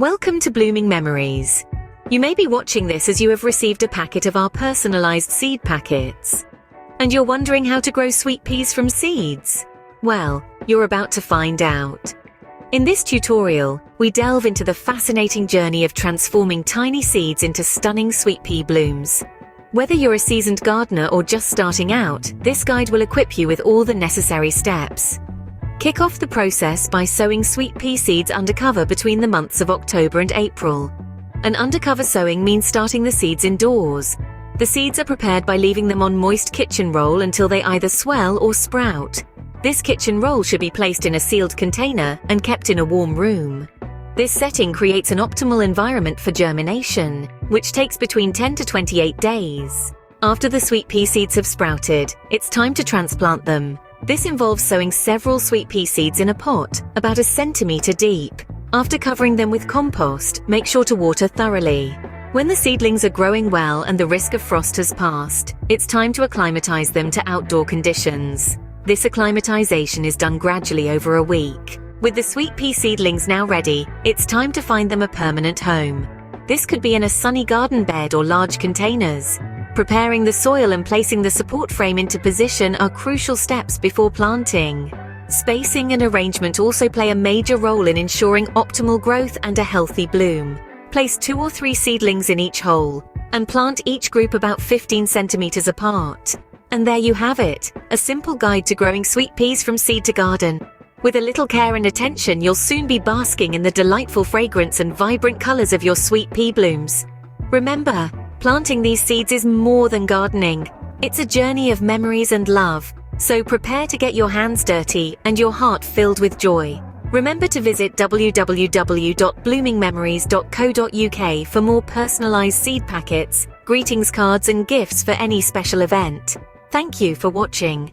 Welcome to Blooming Memories. You may be watching this as you have received a packet of our personalized seed packets. And you're wondering how to grow sweet peas from seeds? Well, you're about to find out. In this tutorial, we delve into the fascinating journey of transforming tiny seeds into stunning sweet pea blooms. Whether you're a seasoned gardener or just starting out, this guide will equip you with all the necessary steps. Kick off the process by sowing sweet pea seeds undercover between the months of October and April. An undercover sowing means starting the seeds indoors. The seeds are prepared by leaving them on moist kitchen roll until they either swell or sprout. This kitchen roll should be placed in a sealed container and kept in a warm room. This setting creates an optimal environment for germination, which takes between 10 to 28 days. After the sweet pea seeds have sprouted, it's time to transplant them. This involves sowing several sweet pea seeds in a pot, about a centimeter deep. After covering them with compost, make sure to water thoroughly. When the seedlings are growing well and the risk of frost has passed, it's time to acclimatize them to outdoor conditions. This acclimatization is done gradually over a week. With the sweet pea seedlings now ready, it's time to find them a permanent home. This could be in a sunny garden bed or large containers. Preparing the soil and placing the support frame into position are crucial steps before planting. Spacing and arrangement also play a major role in ensuring optimal growth and a healthy bloom. Place 2 or 3 seedlings in each hole, and plant each group about 15 centimeters apart. And there you have it, a simple guide to growing sweet peas from seed to garden. With a little care and attention, you'll soon be basking in the delightful fragrance and vibrant colors of your sweet pea blooms. Remember, planting these seeds is more than gardening. It's a journey of memories and love, so prepare to get your hands dirty and your heart filled with joy. Remember to visit www.bloomingmemories.co.uk for more personalized seed packets, greetings cards and gifts for any special event. Thank you for watching.